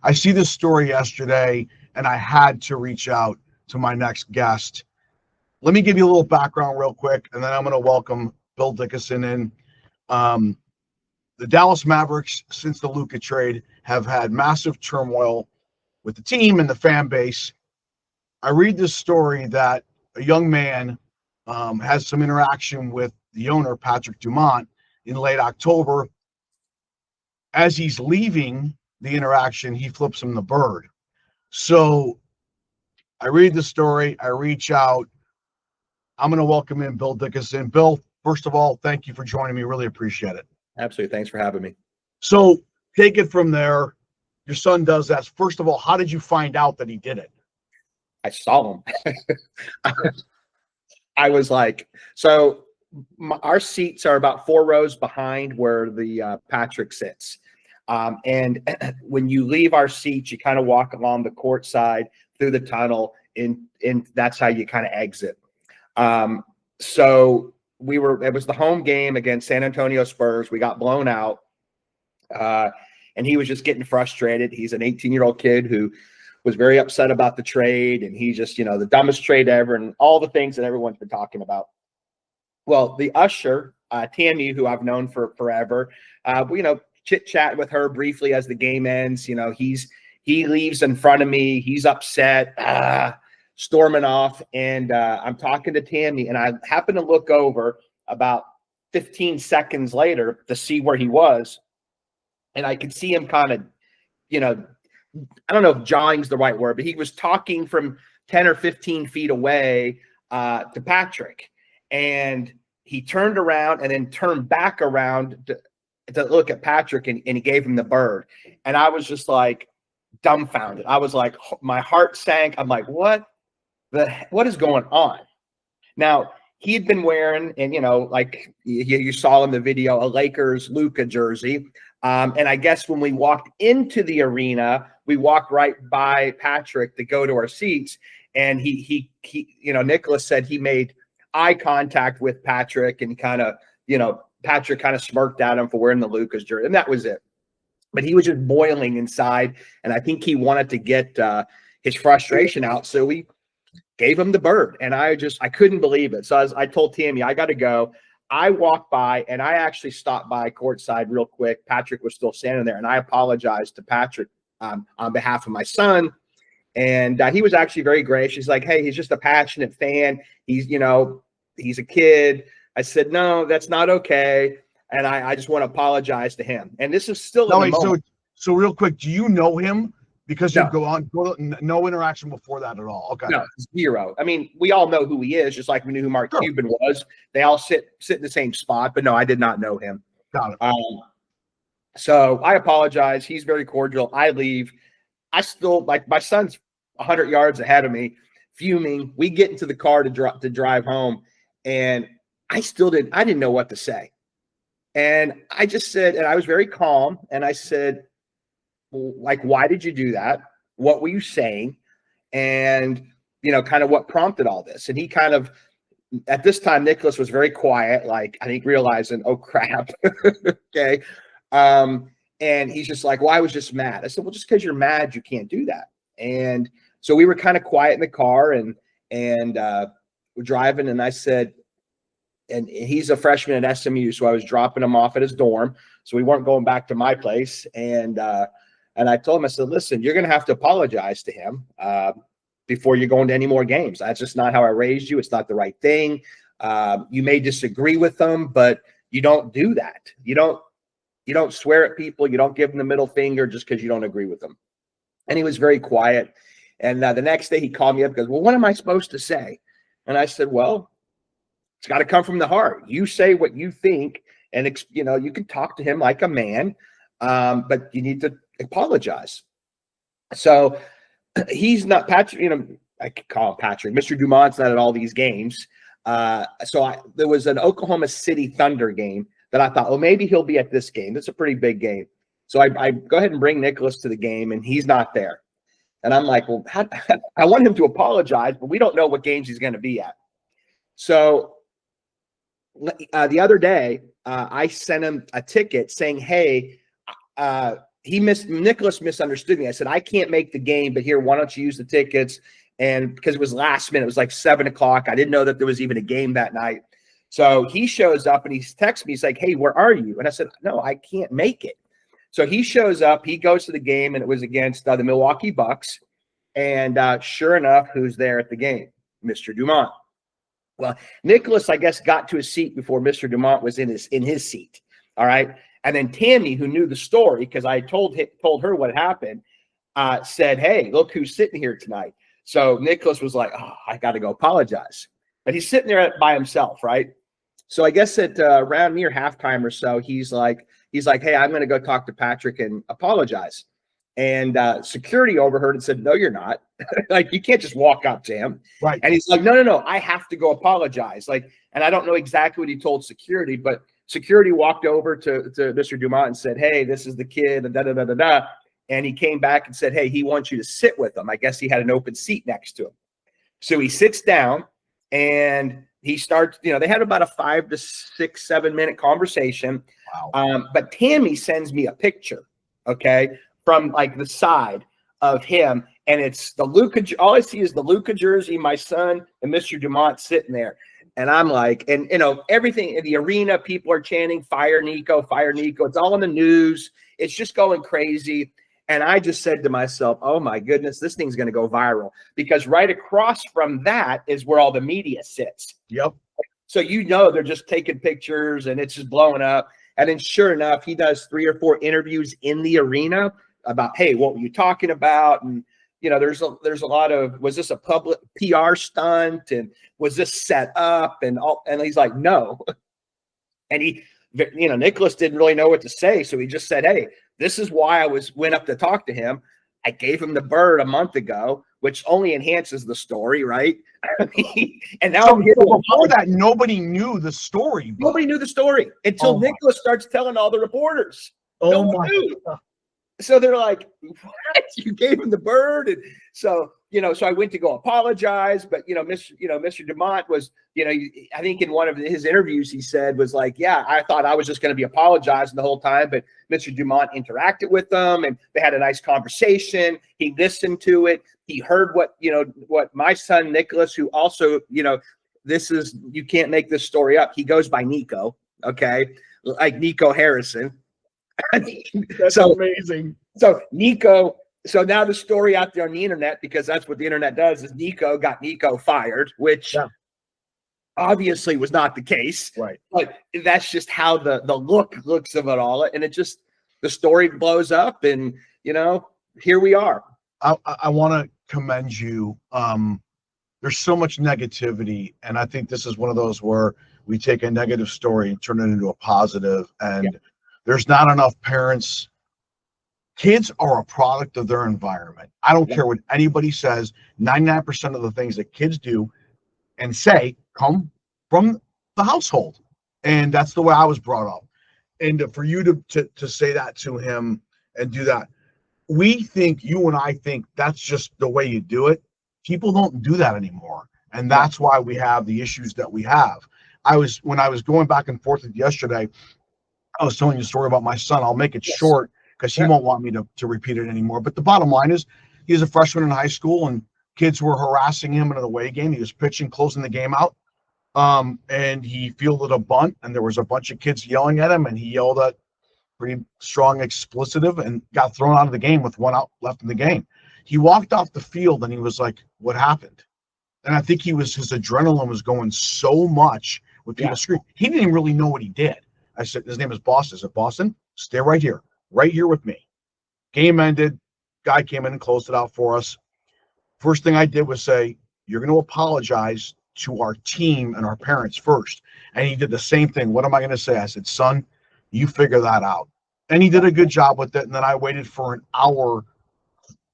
I see this story yesterday, and I had to reach out to my next guest. Let me give you a little background real quick, and then I'm going to welcome Bill Dickason in. The Dallas Mavericks, since the Luka trade, have had massive turmoil with the team and the fan base. I read this story that a young man has some interaction with the owner, Patrick Dumont, in late October. As he's leaving the interaction, he flips him the bird. So I read the story. I reach out. I'm going to welcome in Bill Dickason. Bill, first of all, thank you for joining me. Really appreciate it. Absolutely. Thanks for having me. So take it from there. Your son does that. First of all, how did you find out that he did it? I saw him. I was like, so our seats are about 4 rows behind where the Patrick sits. And when you leave our seats, you kind of walk along the court side through the tunnel, and that's how you kind of exit. So it was the home game against San Antonio Spurs. We got blown out. And he was just getting frustrated. He's an 18-year-old kid who was very upset about the trade. And he just, the dumbest trade ever and all the things that everyone's been talking about. Well, the usher, Tammy, who I've known for forever, chit-chat with her briefly as the game ends. He leaves in front of me. He's upset, storming off. And I'm talking to Tammy, and I happen to look over about 15 seconds later to see where he was. And I could see him kind of, I don't know if jawing's the right word, but he was talking from 10 or 15 feet away to Patrick. And he turned around and then turned back around to look at Patrick, and he gave him the bird. And I was just like dumbfounded. I was like, my heart sank. I'm like, what is going on? Now, he had been wearing, and like you saw in the video, a Lakers Luka jersey. And I guess when we walked into the arena, we walked right by Patrick to go to our seats. And he Nicholas said he made eye contact with Patrick, and Patrick kind of smirked at him for wearing the Luka's jersey, and that was it. But he was just boiling inside, and I think he wanted to get his frustration out, so we gave him the bird. And I couldn't believe it. So I told Tammy, I got to go. I walked by, and I actually stopped by courtside real quick. Patrick was still standing there, and I apologized to Patrick on behalf of my son. And he was actually very gracious. He's like, hey, he's just a passionate fan. He's a kid. I said, no, that's not okay. And I just want to apologize to him. And this is still so real quick, do you know him? Because you no interaction before that at all. Okay. No, 0. I mean, we all know who he is, just like we knew who Mark Cuban was. They all sit in the same spot, but no, I did not know him. Got it. So I apologize. He's very cordial. I leave. I still, like, my son's 100 yards ahead of me, fuming. We get into the car to drive home, and I didn't know what to say. And I just said, and I was very calm, and I said, like, why did you do that? What were you saying? And, kind of what prompted all this. And he kind of, at this time, Nicholas was very quiet, like, I think realizing, oh, crap. Okay. And he's just like, well, I was just mad. I said, well, just because you're mad, you can't do that. And so we were kind of quiet in the car, and we're driving, and I said, and he's a freshman at SMU, so I was dropping him off at his dorm. So we weren't going back to my place. And I told him, I said, listen, you're going to have to apologize to him before you're going to any more games. That's just not how I raised you. It's not the right thing. You may disagree with them, but you don't do that. You don't swear at people. You don't give them the middle finger just because you don't agree with them. And he was very quiet. And the next day he called me up and goes, well, what am I supposed to say? And I said, well, it's got to come from the heart. You say what you think, and you can talk to him like a man, but you need to apologize. So he's not Patrick. I could call him Patrick. Mr. Dumont's not at all these games. There was an Oklahoma City Thunder game that I thought, well, maybe he'll be at this game. That's a pretty big game. So I go ahead and bring Nicholas to the game, and he's not there. And I'm like, well, I want him to apologize, but we don't know what games he's going to be at. So the other day, I sent him a ticket saying, hey, Nicholas misunderstood me. I said, I can't make the game, but here, why don't you use the tickets? And because it was last minute, it was like 7:00. I didn't know that there was even a game that night. So he shows up and he texts me. He's like, hey, where are you? And I said, no, I can't make it. So he shows up, he goes to the game, and it was against the Milwaukee Bucks. And sure enough, who's there at the game? Mr. Dumont. Well, Nicholas, I guess, got to his seat before Mr. Dumont was in his seat. All right. And then Tammy, who knew the story, because I told her what happened, said, hey, look who's sitting here tonight. So Nicholas was like, oh, I got to go apologize. But he's sitting there by himself, right? So I guess at around near halftime or so, he's like, hey, I'm going to go talk to Patrick and apologize. And security overheard and said, no, you're not. Like, you can't just walk up to him. Right. And he's like, no, I have to go apologize. Like, and I don't know exactly what he told security, but security walked over to Mr. Dumont and said, hey, this is the kid, and da-da-da-da-da. And he came back and said, hey, he wants you to sit with him. I guess he had an open seat next to him. So he sits down and he starts, they had about a 5 to 6, 7 minute conversation. Wow. But Tammy sends me a picture, okay, from like the side of him. And it's the Luka, all I see is the Luka jersey, my son, and Mr. Dumont sitting there. And I'm like, and everything in the arena, people are chanting, fire Nico, fire Nico. It's all in the news. It's just going crazy. And I just said to myself, oh my goodness, this thing's going to go viral, because right across from that is where all the media sits. Yep. So, they're just taking pictures and it's just blowing up. And then sure enough, he does 3 or 4 interviews in the arena about, hey, what were you talking about? And, there's a lot of, was this a public PR stunt? And was this set up? And he's like, no. And Nicholas didn't really know what to say. So he just said, hey, this is why I went up to talk to him. I gave him the bird a month ago, which only enhances the story, right? And now before that, nobody knew the story. But... Nobody knew the story until Nicholas starts telling all the reporters. Oh my God. So they're like, what? You gave him the bird? And so, so I went to go apologize, but, Mr. Dumont was, I think in one of his interviews, he said was like, yeah, I thought I was just going to be apologizing the whole time, but Mr. Dumont interacted with them and they had a nice conversation. He listened to it. He heard what my son, Nicholas, who also, you can't make this story up. He goes by Nico. Okay. Like Nico Harrison. That's amazing. So Nico, so now the story out there on the internet, because that's what the internet does, is Nico got Nico fired, which obviously was not the case. Right. But that's just how the looks of it all. And it just, the story blows up and, here we are. I want to commend you. There's so much negativity. And I think this is one of those where we take a negative story and turn it into a positive. And there's not enough parents. Kids are a product of their environment. I don't care what anybody says. 99% of the things that kids do and say come from the household. And that's the way I was brought up. And for you to say that to him and do that, you and I think that's just the way you do it. People don't do that anymore. And that's why we have the issues that we have. When I was going back and forth with yesterday, I was telling you a story about my son. I'll make it short because he won't want me to repeat it anymore. But the bottom line is he's a freshman in high school and kids were harassing him in an away game. He was pitching, closing the game out. And he fielded a bunt and there was a bunch of kids yelling at him and he yelled a pretty strong explicive and got thrown out of the game with 1 out left in the game. He walked off the field and he was like, what happened? And I think his adrenaline was going so much with people screaming. He didn't even really know what he did. I said, his name is Boston. I said, Boston, stay right here with me. Game ended. Guy came in and closed it out for us. First thing I did was say, you're going to apologize to our team and our parents first. And he did the same thing. What am I going to say? I said, son, you figure that out. And he did a good job with it. And then I waited for an hour,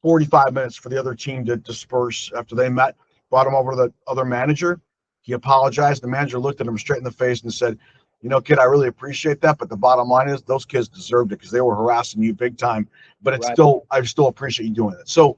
45 minutes for the other team to disperse after they met, brought him over to the other manager. He apologized. The manager looked at him straight in the face and said, kid, I really appreciate that, but the bottom line is those kids deserved it because they were harassing you big time. But I still appreciate you doing it. So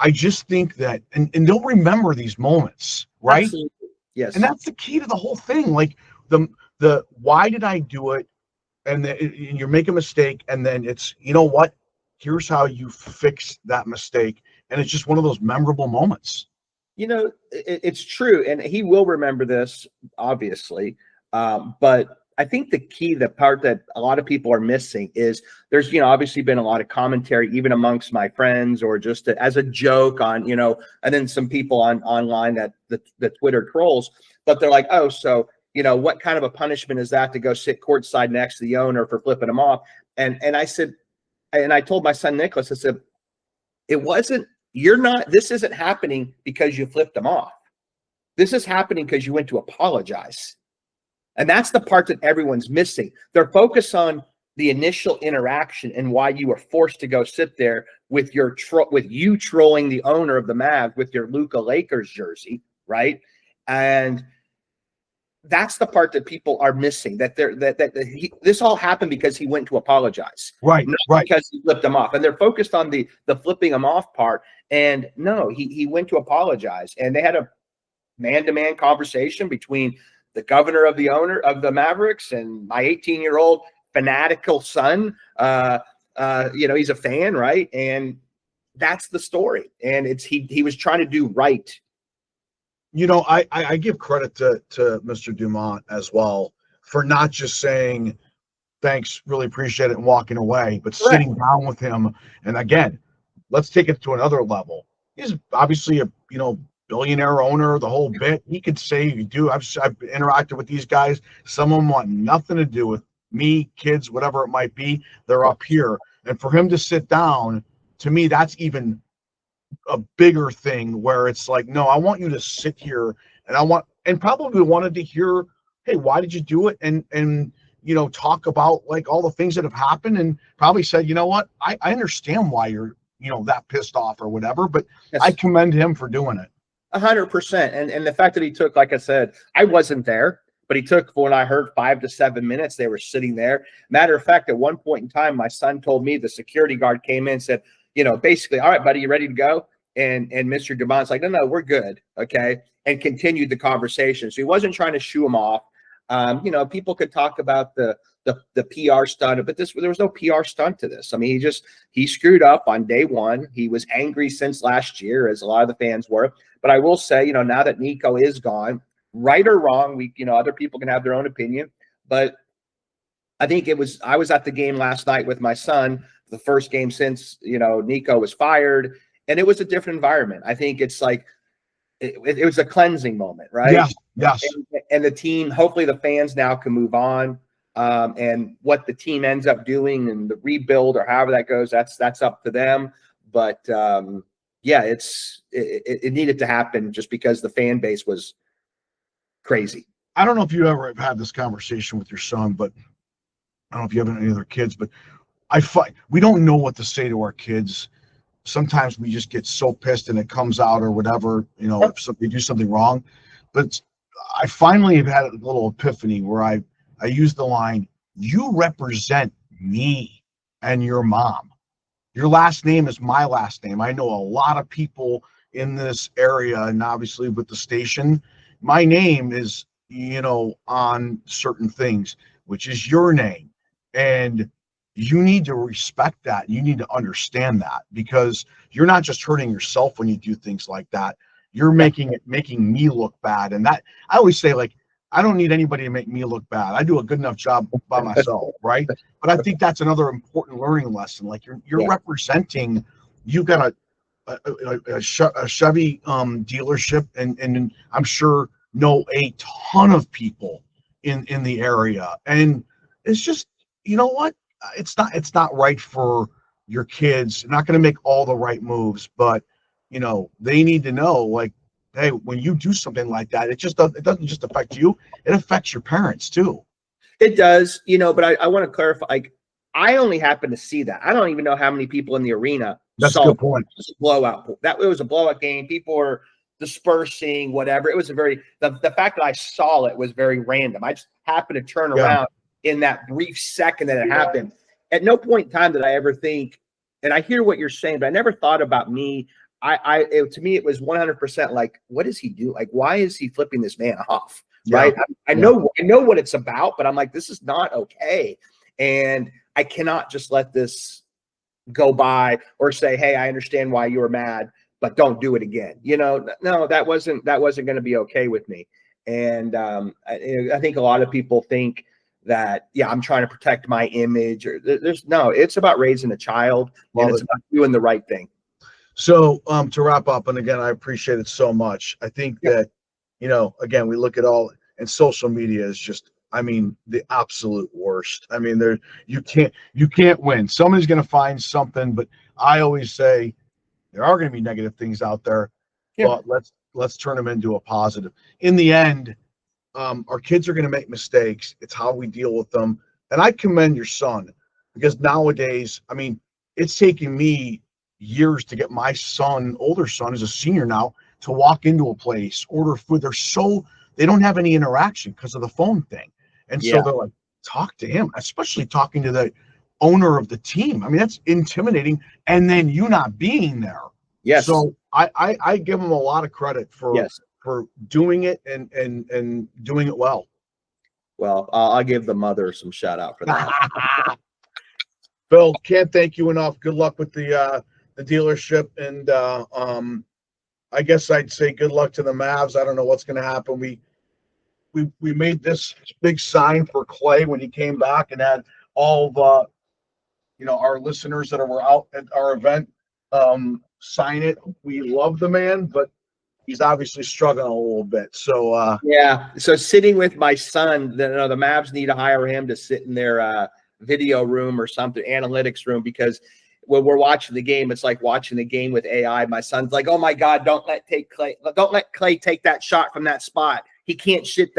I just think that, and they'll remember these moments, right? Absolutely. Yes. And that's the key to the whole thing. Like the why did I do it? And you make a mistake, and then it's, you know what? here's how you fix that mistake. And it's just one of those memorable moments. It's true. And he will remember this, obviously. But I think the part that a lot of people are missing is there's, obviously been a lot of commentary, even amongst my friends, or just as a joke on, and then some people online that the Twitter trolls, but they're like, oh, so, what kind of a punishment is that to go sit courtside next to the owner for flipping him off? And I said, and I told my son, Nicholas, I said, this isn't happening because you flipped him off. This is happening because you went to apologize. And that's the part that everyone's missing. They're focused on the initial interaction and why you were forced to go sit there with you trolling the owner of the Mavs with your Luka Lakers jersey, right? And that's the part that people are missing. This all happened because he went to apologize, right? Because he flipped him off, and they're focused on the flipping him off part. And no, he went to apologize, and they had a man-to-man conversation between the governor of the owner of the Mavericks and my 18-year-old fanatical son. He's a fan, right? And that's the story. And he was trying to do right. I give credit to Mr. Dumont as well for not just saying thanks, really appreciate it, and walking away, but Correct. Sitting down with him. And again, let's take it to another level. He's obviously a billionaire owner, the whole bit. He could say, I've interacted with these guys. Some of them want nothing to do with me, kids, whatever it might be. They're up here. And for him to sit down, to me, that's even a bigger thing, where it's like, no, I want you to sit here, and probably wanted to hear, hey, why did you do it? And talk about like all the things that have happened, and probably said, you know what, I understand why you're, that pissed off or whatever, but yes. I commend him for doing it. 100%. And the fact that he took, like I said, I wasn't there, but he took, when I heard, 5 to 7 minutes, they were sitting there. Matter of fact, at one point in time, my son told me the security guard came in and said, basically, all right, buddy, you ready to go? And Mr. Dumont's like, no, we're good. Okay. And continued the conversation. So he wasn't trying to shoo him off. People could talk about the PR stunt, but there was no PR stunt to this. I mean, he screwed up on day one. He was angry since last year, as a lot of the fans were. But I will say, now that Nico is gone, right or wrong, other people can have their own opinion. But I think I was at the game last night with my son, the first game since, Nico was fired, and it was a different environment. I think it's like, it was a cleansing moment, right? Yes. And the team, hopefully the fans now can move on. And what the team ends up doing and the rebuild or however that goes, that's up to them. But it needed to happen just because the fan base was crazy. I don't know if you ever have had this conversation with your son, but I don't know if you have any other kids, but we don't know what to say to our kids. Sometimes we just get so pissed and it comes out or whatever, if they do something wrong. But I finally have had a little epiphany where I use the line, you represent me and your mom. Your last name is my last name. I know a lot of people in this area, and obviously with the station, my name is, on certain things, which is your name. And you need to respect that. You need to understand that, because you're not just hurting yourself when you do things like that. You're making me look bad. And that, I always say, like, I don't need anybody to make me look bad. I do a good enough job by myself, right? But I think that's another important learning lesson. Like, you're representing. You've got a Chevy dealership, and I'm sure know a ton of people in the area, and it's just, you know what? It's not right for your kids. They're not going to make all the right moves, but they need to know, like, hey, when you do something like that, it doesn't just affect you, it affects your parents too. It does, but I want to clarify, like, I only happen to see that. I don't even know how many people in the arena saw a good point. Blowout. It was a blowout game. People were dispersing, whatever. It was the fact that I saw it was very random. I just happened to turn around in that brief second that it happened. At no point in time did I ever think, and I hear what you're saying, but I never thought about me. To me, it was 100% like, what does he do? Like, why is he flipping this man off? Right? I know what it's about, but I'm like, this is not okay. And I cannot just let this go by or say, hey, I understand why you were mad, but don't do it again. No, that wasn't going to be okay with me. And I think a lot of people think that, yeah, I'm trying to protect my image, or it's about raising a child, and it's about doing the right thing. So to wrap up, and again, I appreciate it so much. I think that, again, we look at all, and social media is just, I mean, the absolute worst. I mean, you can't win. Somebody's going to find something, but I always say there are going to be negative things out there, but let's turn them into a positive. In the end, our kids are going to make mistakes. It's how we deal with them. And I commend your son, because nowadays, I mean, it's taking me years to get my son, older son, who's a senior now, to walk into a place, order food. They don't have any interaction because of the phone thing. And so they're like, talk to him, especially talking to the owner of the team. I mean, that's intimidating. And then you not being there. Yes. So I give him a lot of credit for doing it and doing it well. Well, I'll give the mother some shout out for that. Bill, can't thank you enough. Good luck with the dealership, and I guess I'd say good luck to the Mavs. I don't know what's going to happen. We made this big sign for Clay when he came back, and had all of our listeners that were out at our event sign it. We love the man, but he's obviously struggling a little bit. So so sitting with my son, the Mavs need to hire him to sit in their video room or something, analytics room, because when we're watching the game, it's like watching the game with AI. My son's like, oh my God, don't let Clay take that shot from that spot. He can't hit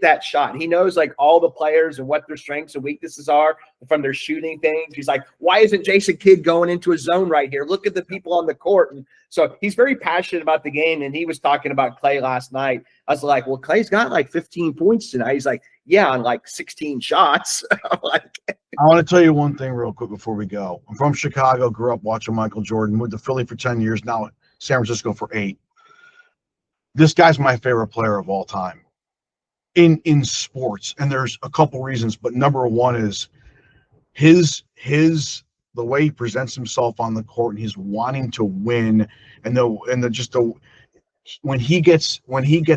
that shot. He knows like all the players and what their strengths and weaknesses are from their shooting things. He's like, why isn't Jason Kidd going into a zone right here? Look at the people on the court. And so he's very passionate about the game. And he was talking about Clay last night. I was like, well, Clay's got like 15 points tonight. He's like, yeah, on like 16 shots. I want to tell you one thing real quick before we go. I'm from Chicago, grew up watching Michael Jordan, moved to Philly for 10 years, now at San Francisco for 8. This guy's my favorite player of all time in sports. And there's a couple reasons, but number one is the way he presents himself on the court, and he's wanting to win, when he gets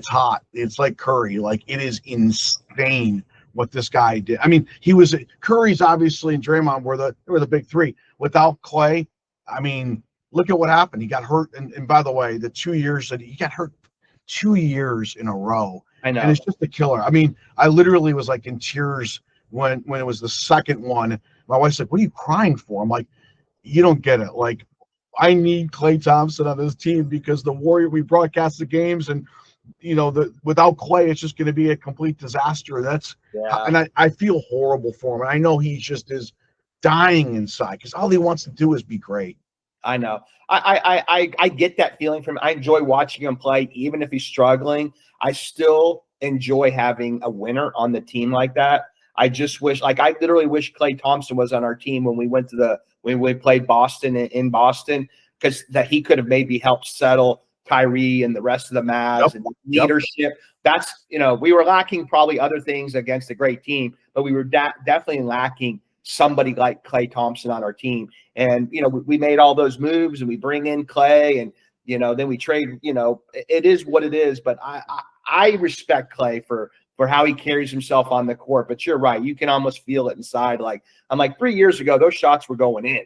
hot, it's like Curry. Like, it is insane what this guy did. I mean, Curry's obviously, and Draymond were the big three. Without Clay, I mean, look at what happened. He got hurt, and by the way, the 2 years that he got hurt 2 years in a row. I know. And it's just a killer. I mean, I literally was like in tears when it was the second one. My wife's like, what are you crying for? I'm like, you don't get it. Like, I need Klay Thompson on this team, because the Warrior, we broadcast the games, and without Clay, it's just going to be a complete disaster. And I feel horrible for him. And I know he just is dying inside, because all he wants to do is be great. I know. I get that feeling from him. I enjoy watching him play, even if he's struggling. I still enjoy having a winner on the team like that. I just wish, I literally wish Klay Thompson was on our team when we played Boston in Boston, because that he could have maybe helped settle Kyrie and the rest of the Mavs and leadership. That's, we were lacking probably other things against a great team, but we were definitely lacking somebody like Klay Thompson on our team. And, we made all those moves, and we bring in Clay, and, then we trade, it is what it is. But I respect Clay for how he carries himself on the court. But you're right. You can almost feel it inside. Like, I'm like, 3 years ago, those shots were going in.